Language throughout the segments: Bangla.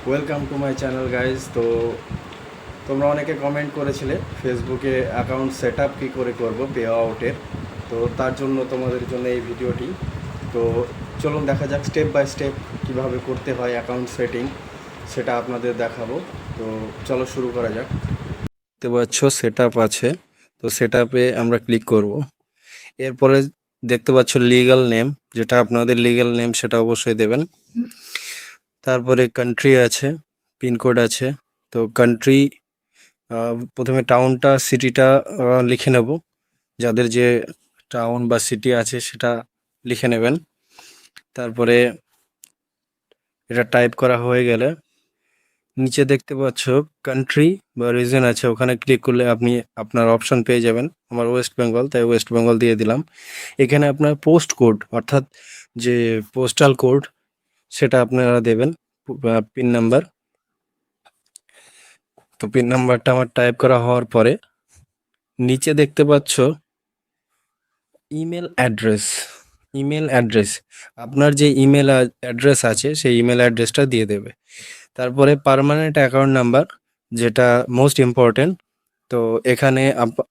Welcome to my channel guys. তো তোমরা অনেকে কমেন্ট করেছিলে ফেসবুকে অ্যাকাউন্ট সেট আপ কী করে করবো পে আউটের। তো তার জন্য তোমাদের জন্য এই ভিডিওটি। তো চলুন দেখা যাক স্টেপ বাই স্টেপ কীভাবে করতে হয় অ্যাকাউন্ট সেটিং, সেটা আপনাদের দেখাবো। তো চলো শুরু করা যাক। দেখতে পাচ্ছ সেট আপ আছে, তো সেট আপে আমরা ক্লিক করব। এরপরে দেখতে পাচ্ছ লিগ্যাল নেম, যেটা আপনাদের লিগ্যাল নেম সেটা অবশ্যই দেবেন। তারপরে কান্ট্রি আছে, পিনকোড আছে। তো কান্ট্রি প্রথমে টাউনটা সিটিটা লিখে নেব, যাদের যে টাউন বা সিটি আছে সেটা লিখে নেবেন। তারপরে এটা টাইপ করা হয়ে গেলে নিচে দেখতে পাচ্ছ কান্ট্রি বা রিজন আছে, ওখানে ক্লিক করলে আপনি আপনার অপশন পেয়ে যাবেন। আমার ওয়েস্ট বেঙ্গল, তাই ওয়েস্ট বেঙ্গল দিয়ে দিলাম। এখানে আপনার পোস্ট কোড অর্থাৎ যে পোস্টাল কোড সেটা আপনারা দেবেন, পিন নাম্বার। তো পিন নাম্বারটা আমার টাইপ করা হওয়ার পরে নিচে দেখতে পাচ্ছ ইমেল অ্যাড্রেস। ইমেল অ্যাড্রেস, আপনার যে ইমেল অ্যাড্রেস আছে সেই ইমেল অ্যাড্রেসটা দিয়ে দেবে। তারপরে পার্মানেন্ট অ্যাকাউন্ট নাম্বার, যেটা মোস্ট ইম্পর্টেন্ট। তো এখানে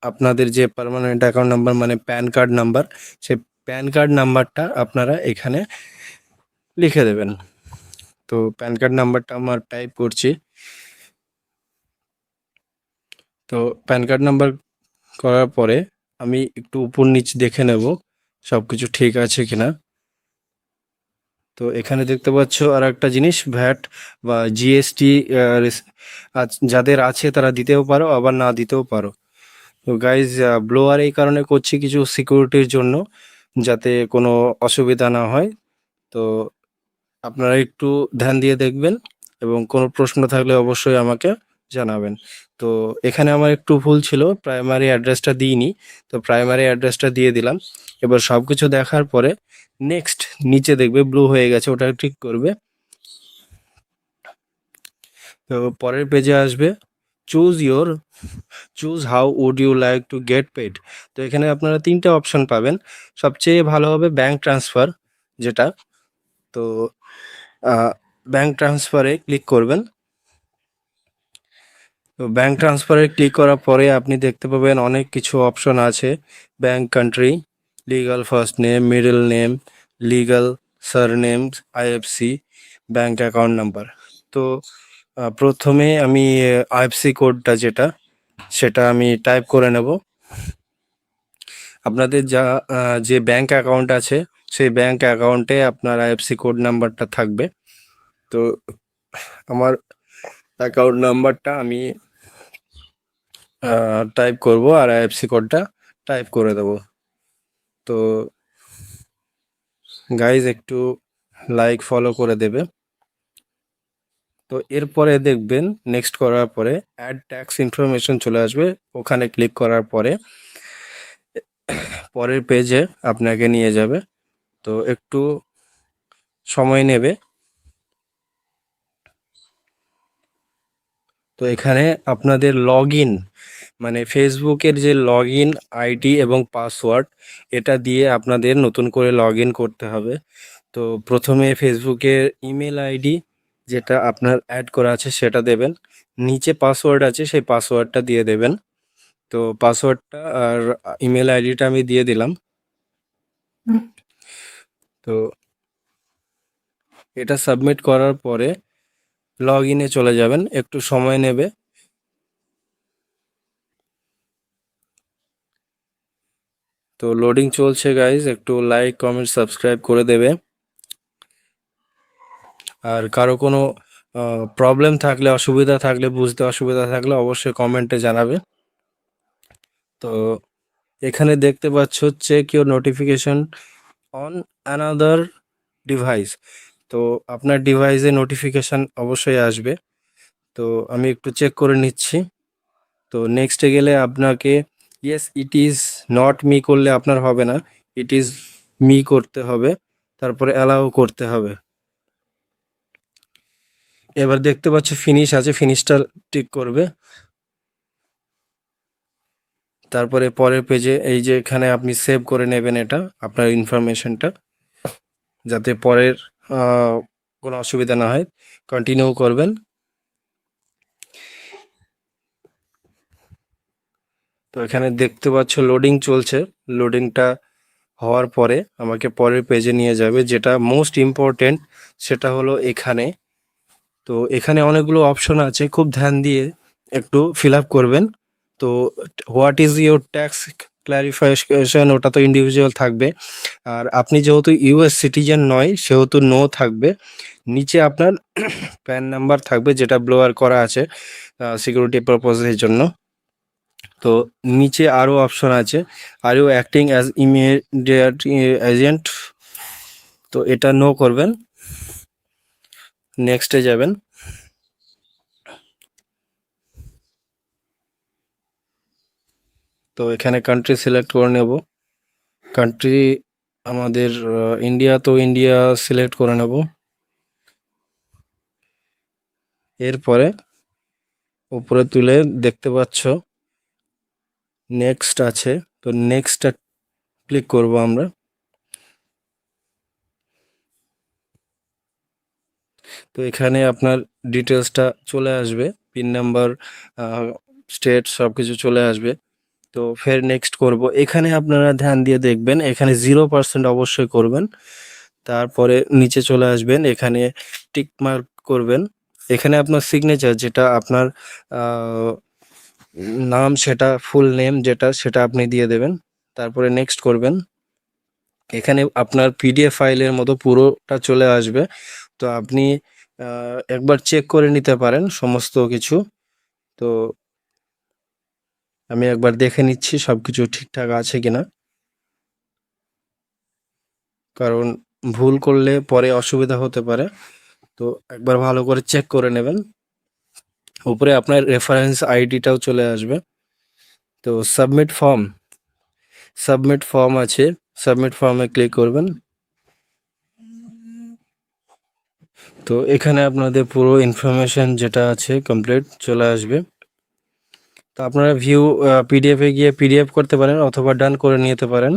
আপনাদের যে পার্মানেন্ট অ্যাকাউন্ট নাম্বার মানে প্যান কার্ড নাম্বার, সেই প্যান কার্ড নাম্বারটা আপনারা এখানে লিখে দেবেন। তো প্যান কার্ড নাম্বারটা আমার টাইপ করছি। তো প্যান কার্ড নাম্বার করার পরে আমি একটু উপর নিচ দেখে নেব সব কিছু ঠিক আছে কিনা। তো এখানে দেখতে পাচ্ছ আর একটা জিনিস, ভ্যাট বা জিএসটি যাদের আছে তারা দিতেও পারো, আবার না দিতেও পারো। তো গাইজ ব্লোয়ার এই কারণে করছি কিছু সিকিউরিটির জন্য, যাতে কোনো অসুবিধা না হয়। তো আপনারা একটু ধ্যান দিয়ে দেখবেন এবং কোনো প্রশ্ন থাকলে অবশ্যই আমাকে জানাবেন। তো এখানে আমার একটু ভুল ছিল, প্রাইমারি অ্যাড্রেসটা দিইনি, তো প্রাইমারি অ্যাড্রেসটা দিয়ে দিলাম। এবার সব কিছু দেখার পরে নেক্সট নিচে দেখবে ব্লু হয়ে গেছে, ওটা ক্লিক করবে। তো পরের পেজে আসবে choose how would you like to get paid. তো এখানে আপনারা তিনটে অপশন পাবেন। সবচেয়ে ভালো হবে ব্যাঙ্ক ট্রান্সফার, যেটা। তো ব্যাঙ্ক ট্রান্সফারে ক্লিক করবেন। তো ব্যাঙ্ক ট্রান্সফারে ক্লিক করার পরে আপনি দেখতে পাবেন অনেক কিছু অপশন আছে। Bank country, legal first name, middle name, legal surname, IFC, bank account number. তো প্রথমে আমি আইএফসি কোডটা যেটা সেটা আমি টাইপ করে নেব। আপনাদের যে ব্যাঙ্ক অ্যাকাউন্ট আছে সেই ব্যাঙ্ক অ্যাকাউন্টে আপনার আইএফসি কোড নাম্বারটা থাকবে। তো আমার অ্যাকাউন্ট নাম্বারটা আমি টাইপ করব আর আইএফসি কোডটা টাইপ করে দেব। তো গাইজ একটু লাইক ফলো করে দেবে। তো এরপরে দেখবেন নেক্সট করার পরে অ্যাড ট্যাক্স ইনফরমেশন চলে আসবে, ওখানে ক্লিক করার পরে পরের পেজে আপনাকে নিয়ে যাবে। তো একটু সময় নেবে। তো এখানে আপনাদের লগ ইন মানে ফেসবুকের যে লগ ইন আইডি এবং পাসওয়ার্ড, এটা দিয়ে আপনাদের নতুন করে লগ ইন করতে হবে। তো প্রথমে ফেসবুকের ইমেল আইডি যেটা আপনার অ্যাড করা আছে সেটা দেবেন, নিচে পাসওয়ার্ড আছে সেই পাসওয়ার্ডটা দিয়ে দেবেন। তো পাসওয়ার্ডটা আর ইমেল আইডিটা আমি দিয়ে দিলাম। তো এটা সাবমিট করার পরে লগ ইনে চলে যাবেন, একটু সময় নেবে। তো লোডিং চলছে গাইজ, একটু লাইক কমেন্ট সাবস্ক্রাইব করে দেবে। আর কারো কোনো প্রবলেম থাকলে, অসুবিধা থাকলে, বুঝতে অসুবিধা থাকলে অবশ্যই কমেন্টে জানাবে। তো এখানে দেখতে পাচ্ছ check your notification on another device. তো আপনার ডিভাইসে নোটিফিকেশান অবশ্যই আসবে। তো আমি একটু চেক করে নিচ্ছি। তো নেক্সটে গেলে আপনাকে yes it is not me করলে আপনার হবে না, ইট ইজ মি করতে হবে, তারপরে অ্যালাউ করতে হবে। এবার দেখতে পাচ্ছ ফিনিশ আছে, ফিনিশটা টিক করবে। তারপরে পরের পেজে এই যে এখানে আপনি সেভ করে নেবেন এটা আপনার ইনফরমেশনটা, যাতে পরের কোনো অসুবিধা না হয়। কন্টিনিউ করবেন। তো এখানে দেখতে পাচ্ছ লোডিং চলছে, লোডিংটা হওয়ার পরে আমাকে পরের পেজে নিয়ে যাবে। যেটা মোস্ট ইম্পর্টেন্ট সেটা হলো এখানে। তো এখানে অনেকগুলো অপশন আছে, খুব ধ্যান দিয়ে একটু ফিল আপ করবেন। তো what is your tax clarification, ওটা তো ইন্ডিভিজুয়াল থাকবে। আর আপনি যেহেতু ইউএস সিটিজেন নয় সেহেতু নো থাকবে। নিচে আপনার প্যান নাম্বার থাকবে, যেটা ব্লোয়ার করা আছে সিকিউরিটি পারপোজের জন্য। তো নিচে আরও অপশন আছে, are you acting as immediate agent, তো এটা নো করবেন। নেক্সটে যাবেন। তো এখানে কান্ট্রি সিলেক্ট করে নেব। কান্ট্রি আমাদের ইন্ডিয়া, তো ইন্ডিয়া সিলেক্ট করে নেব। এরপরে উপরে তুলে দেখতে পাচ্ছ নেক্সট আছে, তো নেক্সটটা ক্লিক করব আমরা। তো এখানে আপনার ডিটেলসটা চলে আসবে, পিন নাম্বার, স্টেট সব কিছু চলে আসবে। তো ফের নেক্সট করব। এখানে আপনারা ধ্যান দিয়ে দেখবেন, এখানে 0% অবশ্যই করবেন। তারপরে নিচে চলে আসবেন, এখানে টিক মার্ক করবেন। এখানে আপনার সিগনেচার, যেটা আপনার নাম, সেটা ফুল নেম যেটা, সেটা আপনি দিয়ে দেবেন। তারপরে নেক্সট করবেন। এখানে আপনার পিডিএফ ফাইলের মতো পুরোটা চলে আসবে। তো আপনি একবার চেক করে নিতে পারেন সমস্ত কিছু। তো আমি একবার দেখে নিচ্ছি সব কিছু ঠিকঠাক আছে কিনা, কারণ ভুল করলে পরে অসুবিধা হতে পারে। তো একবার ভালো করে চেক করে নেবেন। উপরে আপনার রেফারেন্স আইডিটাও চলে আসবে। তো সাবমিট ফর্ম আছে, সাবমিট ফর্মে ক্লিক করবেন। তো এখানে আপনাদের পুরো ইনফরমেশন যেটা আছে কমপ্লিট চলে আসবে। তো আপনারা ভিউ পিডিএফে গিয়ে পিডিএফ করতে পারেন অথবা ডান করে নিতে পারেন।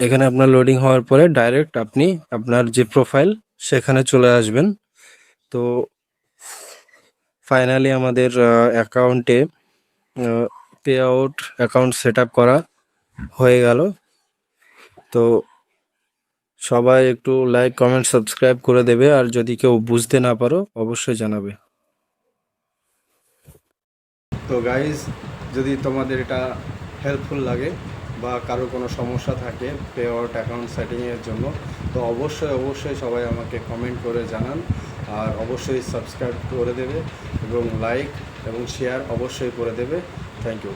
এখানে আপনার লোডিং হওয়ার পরে ডাইরেক্ট আপনি আপনার যে প্রোফাইল সেখানে চলে আসবেন। তো ফাইনালি আমাদের অ্যাকাউন্টে pay out account set up করা হয়ে গেল। তো সবাই একটু লাইক, কমেন্ট, সাবস্ক্রাইব করে দেবে। আর যদি কেউ বুঝতে না পারো অবশ্যই জানাবে। তো গাইজ, যদি তোমাদের এটা হেল্পফুল লাগে বা কারো কোনো সমস্যা থাকে পে আউট অ্যাকাউন্ট সেটিংয়ের জন্য, তো অবশ্যই সবাই আমাকে কমেন্ট করে জানান। আর অবশ্যই সাবস্ক্রাইব করে দেবে এবং লাইক এবং শেয়ার অবশ্যই করে দেবে। Thank you.